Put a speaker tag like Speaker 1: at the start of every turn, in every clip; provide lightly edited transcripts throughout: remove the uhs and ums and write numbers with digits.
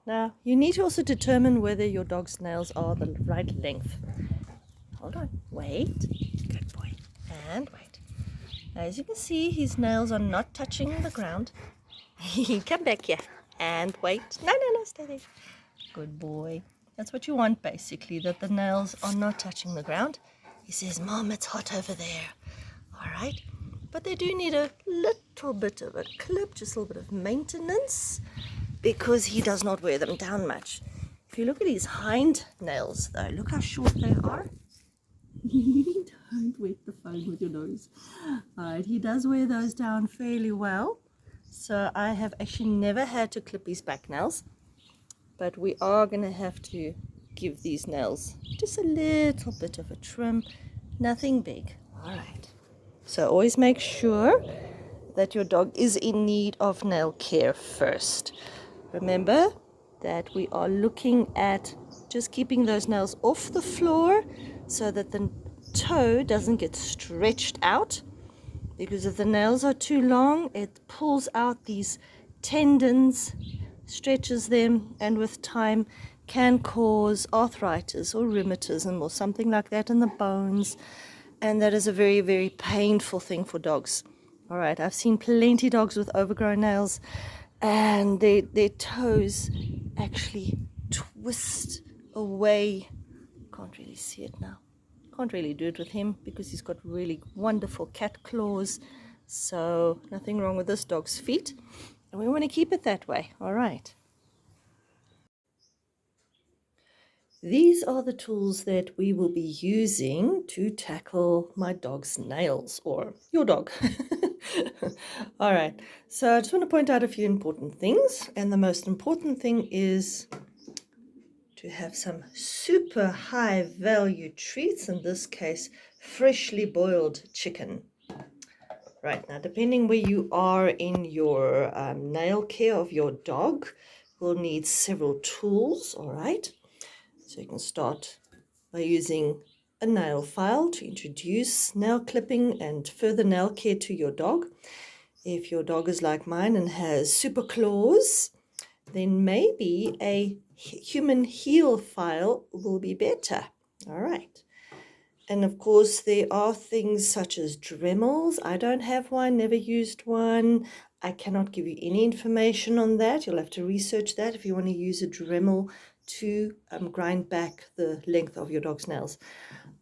Speaker 1: Now, you need to also determine whether your dog's nails are the right length. Hold on. Wait. Good boy. And wait. Now, as you can see, his nails are not touching the ground. Come back here. And wait. No, no, no. Stay there. Good boy. That's what you want, basically, that the nails are not touching the ground. He says, Mom, it's hot over there. All right. But they do need a little bit of a clip, just a little bit of maintenance, because he does not wear them down much. If you look at his hind nails, though, look how short they are. Don't wet the phone with your nose. All right, he does wear those down fairly well. So I have actually never had to clip his back nails, but we are going to have to give these nails just a little bit of a trim. Nothing big. All right. So always make sure that your dog is in need of nail care first. Remember that we are looking at just keeping those nails off the floor so that the toe doesn't get stretched out, because if the nails are too long, it pulls out these tendons, stretches them, and with time can cause arthritis or rheumatism or something like that in the bones. And that is a very, very painful thing for dogs. All right, I've seen plenty dogs with overgrown nails, and their toes actually twist away. Can't really see it now. Can't really do it with him because he's got really wonderful cat claws. So nothing wrong with this dog's feet. And we want to keep it that way. All right. These are the tools that we will be using to tackle my dog's nails, or your dog. All right, so I just want to point out a few important things, and the most important thing is to have some super high value treats, in this case, freshly boiled chicken. Right, now depending where you are in your nail care of your dog, we'll need several tools, all right? So you can start by using a nail file to introduce nail clipping and further nail care to your dog. If your dog is like mine and has super claws, then maybe a human heel file will be better. All right. And of course, there are things such as Dremels. I don't have one, never used one. I cannot give you any information on that. You'll have to research that if you want to use a Dremel to grind back the length of your dog's nails.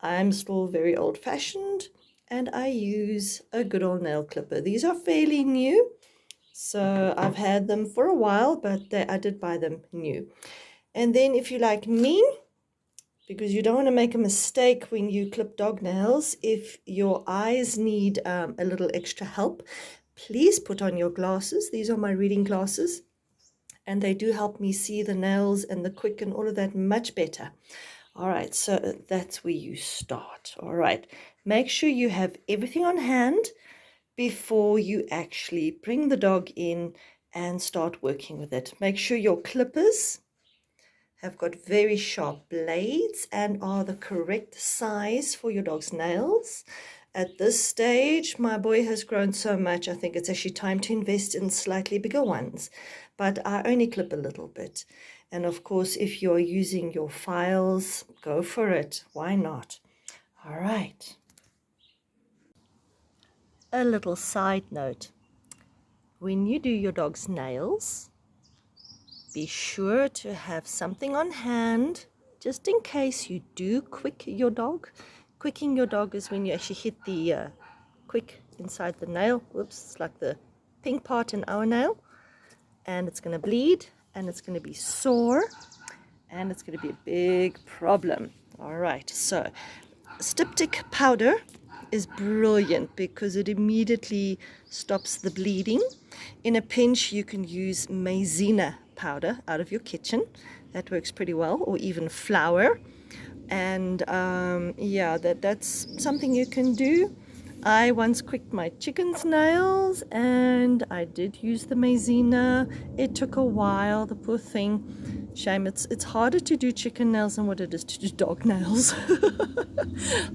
Speaker 1: I'm still very old-fashioned, and I use a good old nail clipper. These are fairly new, so I've had them for a while, but I did buy them new. And then if you like me, because you don't want to make a mistake when you clip dog nails, if your eyes need a little extra help, please put on your glasses. These are my reading glasses, and they do help me see the nails and the quick and all of that much better. All right, so that's where you start. All right, make sure you have everything on hand before you actually bring the dog in and start working with it. Make sure your clippers have got very sharp blades and are the correct size for your dog's nails. At this stage, my boy has grown so much, I think it's actually time to invest in slightly bigger ones. But I only clip a little bit. And of course, if you're using your files, go for it. Why not? All right. A little side note. When you do your dog's nails, be sure to have something on hand, just in case you do quick your dog. Quicking your dog is when you actually hit the quick inside the nail. Whoops, it's like the pink part in our nail. And it's going to bleed, and it's going to be sore, and it's going to be a big problem. All right, so styptic powder is brilliant because it immediately stops the bleeding. In a pinch, you can use maizena powder out of your kitchen. That works pretty well, or even flour. And yeah, that's something you can do. I once quicked my chicken's nails, and I did use the maizena. It took a while, the poor thing. Shame, it's harder to do chicken nails than what it is to do dog nails.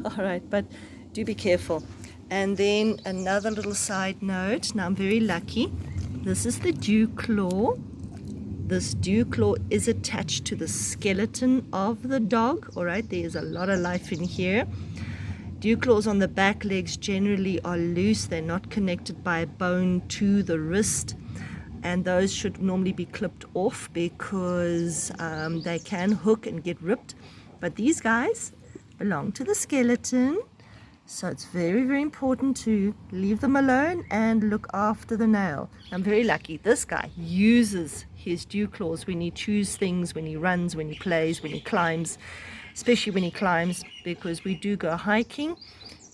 Speaker 1: All right, but do be careful. And then another little side note. Now I'm very lucky. This is the dew claw. this dew claw is attached to the skeleton of the dog. All right, there's a lot of life in here. Dew claws on the back legs generally are loose. They're not connected by a bone to the wrist, and those should normally be clipped off because they can hook and get ripped. But these guys belong to the skeleton, so it's very, very important to leave them alone and look after the nail. I'm very lucky. This guy uses his dew claws when he chews things, when he runs, when he plays, when he climbs, especially when he climbs, because we do go hiking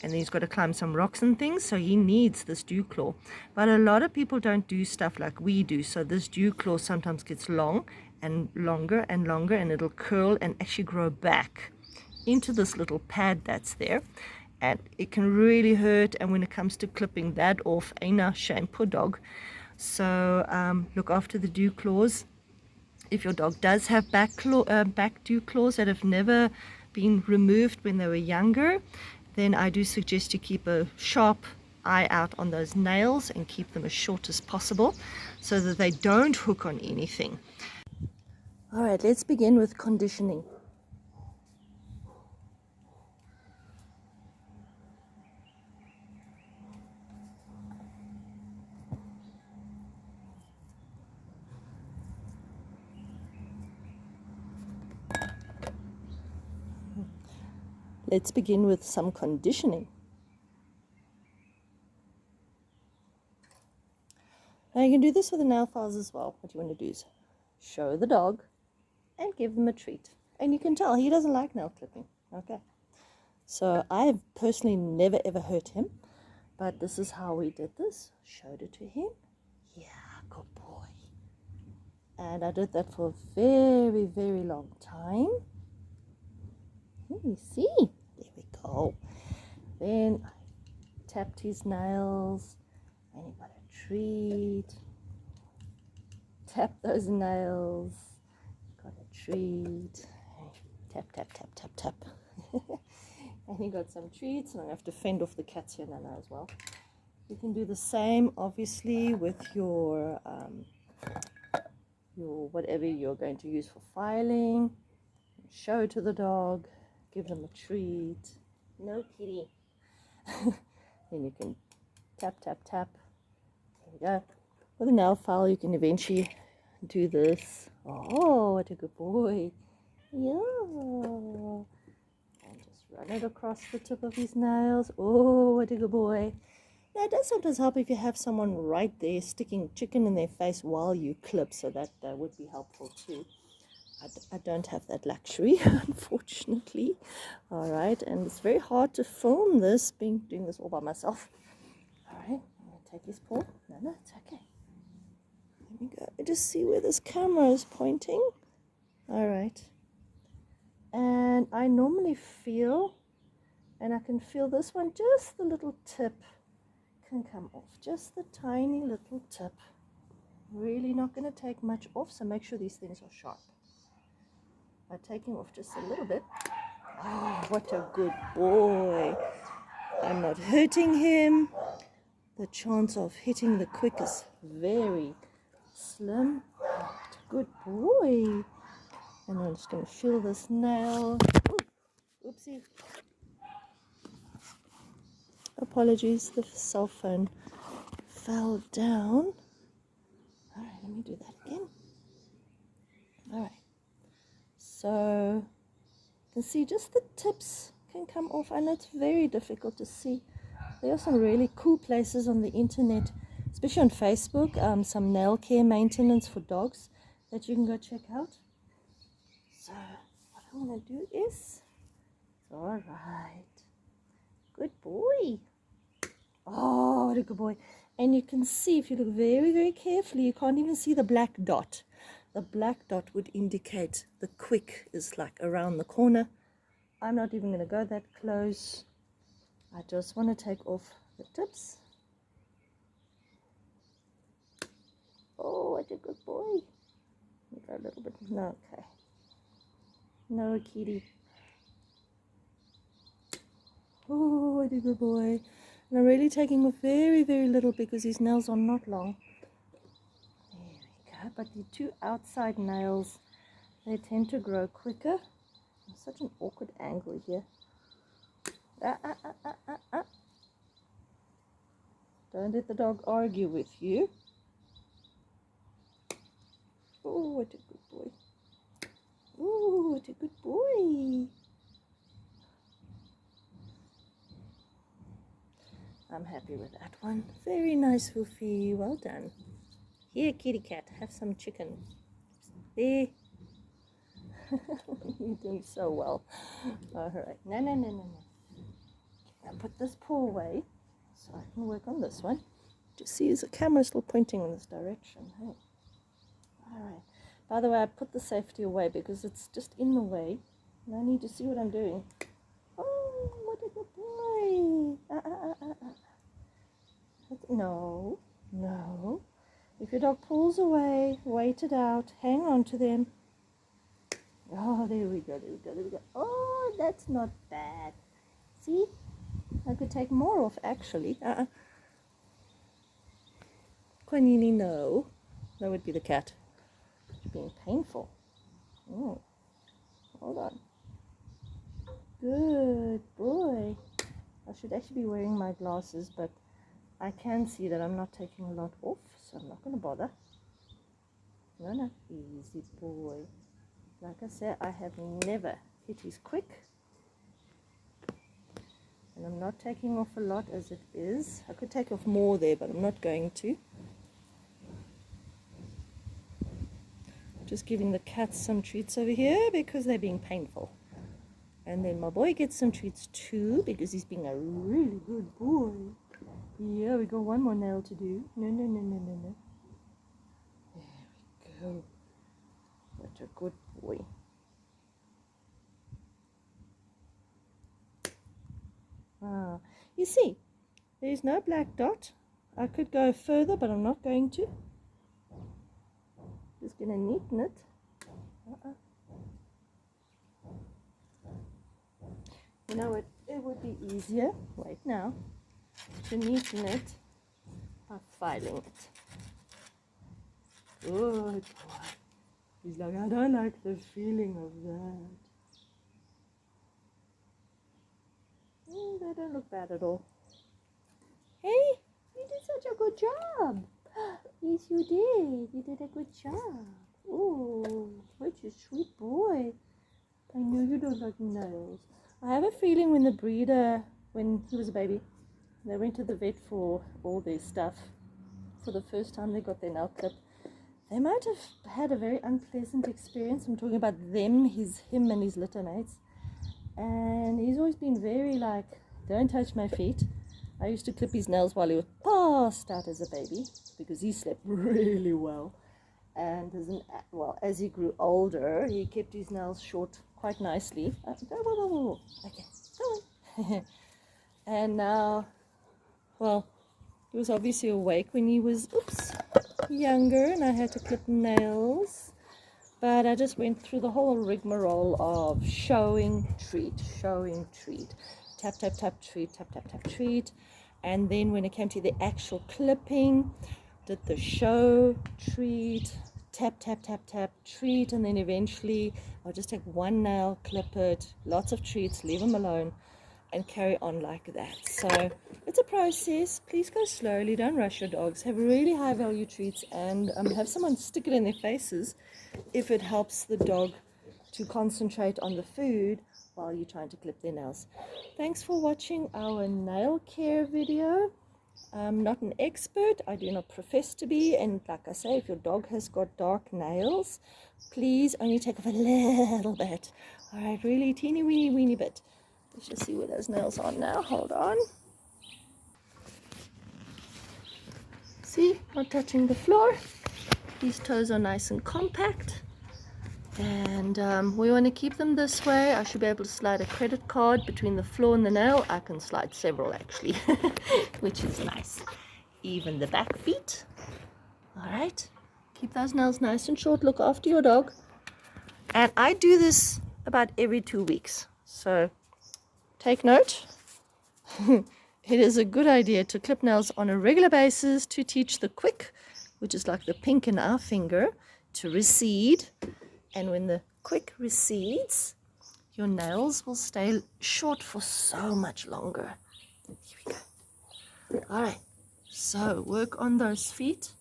Speaker 1: and then he's got to climb some rocks and things, so he needs this dew claw. But a lot of people don't do stuff like we do, so this dew claw sometimes gets long and longer and longer, and it'll curl and actually grow back into this little pad that's there, and it can really hurt. And when it comes to clipping that off, ain't no shame, poor dog. So look after the dew claws. If your dog does have back dew claws that have never been removed when they were younger, then I do suggest you keep a sharp eye out on those nails and keep them as short as possible so that they don't hook on anything. All right, let's begin with conditioning. Let's begin with some conditioning. Now you can do this with the nail files as well. What you want to do is show the dog and give them a treat. And you can tell he doesn't like nail clipping. Okay. So I've personally never ever hurt him, but this is how we did this. Showed it to him. Yeah, good boy. And I did that for a very, very long time. You see, there we go. Then I tapped his nails and he got a treat. Tap those nails, got a treat. Tap, tap, tap, tap, tap. And he got some treats, and I have to fend off the cats here now as well. You can do the same, obviously, with your whatever you're going to use for filing. Show to the dog. Give them a treat. No kitty. Then you can tap, tap, tap. There we go. With a nail file, you can eventually do this. Oh, what a good boy. Yeah. And just run it across the tip of his nails. Oh, what a good boy. Now, it does sometimes help if you have someone right there sticking chicken in their face while you clip, so that would be helpful too. I don't have that luxury, unfortunately. All right, and it's very hard to film this, doing this all by myself. All right, I'm going to take his paw. No, it's okay. Let me go. Just see where this camera is pointing. All right. And I normally feel, and I can feel this one, just the little tip can come off. Just the tiny little tip. Really not going to take much off, so make sure these things are sharp. By taking off just a little bit. Oh, what a good boy. I'm not hurting him. The chance of hitting the quick is very slim. Oh, what a good boy. And I'm just going to feel this nail. Ooh, oopsie. Apologies, the cell phone fell down. All right, let me do that again. All right. So you can see just the tips can come off. I know it's very difficult to see. There are some really cool places on the internet, especially on Facebook, some nail care maintenance for dogs that you can go check out. So what I'm going to do is, all right, good boy. Oh, what a good boy. And you can see, if you look very, very carefully, you can't even see the black dot. The black dot would indicate the quick is like around the corner. I'm not even going to go that close. I just want to take off the tips. Oh, what a good boy. Go a little bit. No, okay. No, kitty. Oh, what a good boy. And I'm really taking off very, very little because his nails are not long. There we but the two outside nails, they tend to grow quicker. Such an awkward angle here. Don't let the dog argue with you. Oh, what a good boy. Oh, what a good boy. I'm happy with that one. Very nice, Foofy. Well done. Here, kitty cat, have some chicken. There. You're doing so well. All right. No. Now put this paw away so I can work on this one. Just see, the camera's still pointing in this direction. Hey. All right. By the way, I put the safety away because it's just in the way. And I need to see what I'm doing. Oh, what a good boy. No. If your dog pulls away, wait it out. Hang on to them. Oh, there we go. Oh, that's not bad. See? I could take more off, actually. Quinini, no. That would be the cat. It's being painful. Oh, hold on. Good boy. I should actually be wearing my glasses, but I can see that I'm not taking a lot off, so I'm not going to bother. No. Easy boy. Like I said, I have never hit his quick. And I'm not taking off a lot as it is. I could take off more there, but I'm not going to. Just giving the cats some treats over here because they're being painful. And then my boy gets some treats too because he's being a really good boy. Yeah, we got one more nail to do. No. There we go. What a good boy. You see, there's no black dot. I could go further, but I'm not going to. Just going to neaten it. You know what? It would be easier, wait now, to neaten it by filing it. Good boy. He's like, I don't like the feeling of that. They don't look bad at all. Hey, you did such a good job. Yes, you did. You did a good job. Oh, what a sweet boy. I know you don't like nails. I have a feeling when the breeder, when he was a baby, they went to the vet for all their stuff. For the first time they got their nail clipped. They might have had a very unpleasant experience. I'm talking about him and his litter mates. And he's always been very like, don't touch my feet. I used to clip his nails while he was passed out as a baby because he slept really well. And as he grew older, he kept his nails short quite nicely. Okay, go on. And now, well, he was obviously awake when he was, younger, and I had to clip nails. But I just went through the whole rigmarole of showing, treat, tap, treat. And then when it came to the actual clipping, did the show, treat, tap, treat, and then eventually I'll just take one nail, clip it, lots of treats, leave them alone, and carry on like that. So it's a process. Please go slowly, don't rush your dogs. Have really high value treats, and have someone stick it in their faces if it helps the dog to concentrate on the food while you're trying to clip their nails. Thanks for watching our nail care video. I'm not an expert, I do not profess to be, and like I say, if your dog has got dark nails, please only take off a little bit. Alright, really teeny weeny bit. Let's just see where those nails are now. Hold on. See, not touching the floor. These toes are nice and compact. And we want to keep them this way. I should be able to slide a credit card between the floor and the nail. I can slide several actually, which is nice. Even the back feet. Alright, keep those nails nice and short. Look after your dog. And I do this about every 2 weeks. So take note. It is a good idea to clip nails on a regular basis to teach the quick which is like the pink in our finger, to recede. And when the quick recedes, your nails will stay short for so much longer. Here we go. All right, so work on those feet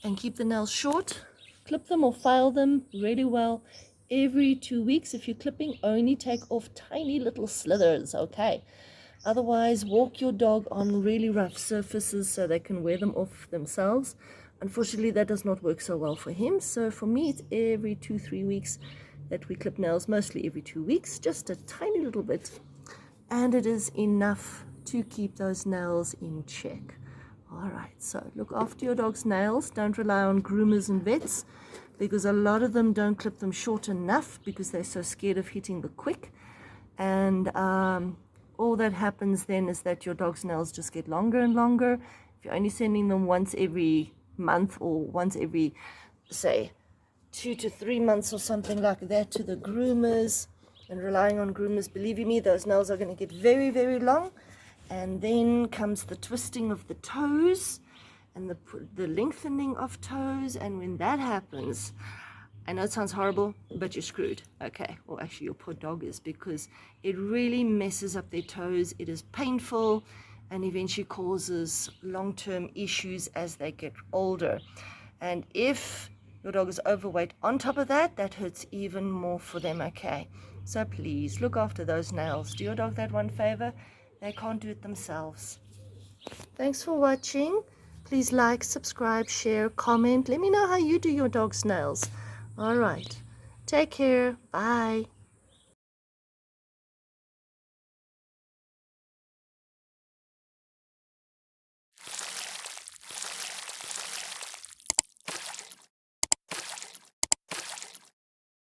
Speaker 1: and keep the nails short. Clip them or file them really well every 2 weeks. If you're clipping, only take off tiny little slithers, okay? Otherwise, walk your dog on really rough surfaces so they can wear them off themselves. Unfortunately, that does not work so well for him. So for me, it's every 2-3 weeks that we clip nails, mostly every 2 weeks, just a tiny little bit. And it is enough to keep those nails in check. All right, so look after your dog's nails. Don't rely on groomers and vets, because a lot of them don't clip them short enough because they're so scared of hitting the quick. And all that happens then is that your dog's nails just get longer and longer. If you're only sending them once every month or once every, say, 2 to 3 months or something like that to the groomers, and relying on groomers, believe you me, those nails are going to get very, very long. And then comes the twisting of the toes and the lengthening of toes. And when that happens, I know it sounds horrible, but you're screwed, okay? Or actually your poor dog is, because it really messes up their toes. It is painful and eventually causes long-term issues as they get older. And if your dog is overweight on top of that, that hurts even more for them, okay? So please look after those nails. Do your dog that one favor. They can't do it themselves. Thanks for watching. Please like, subscribe, share, comment. Let me know how you do your dog's nails. All right. Take care. Bye.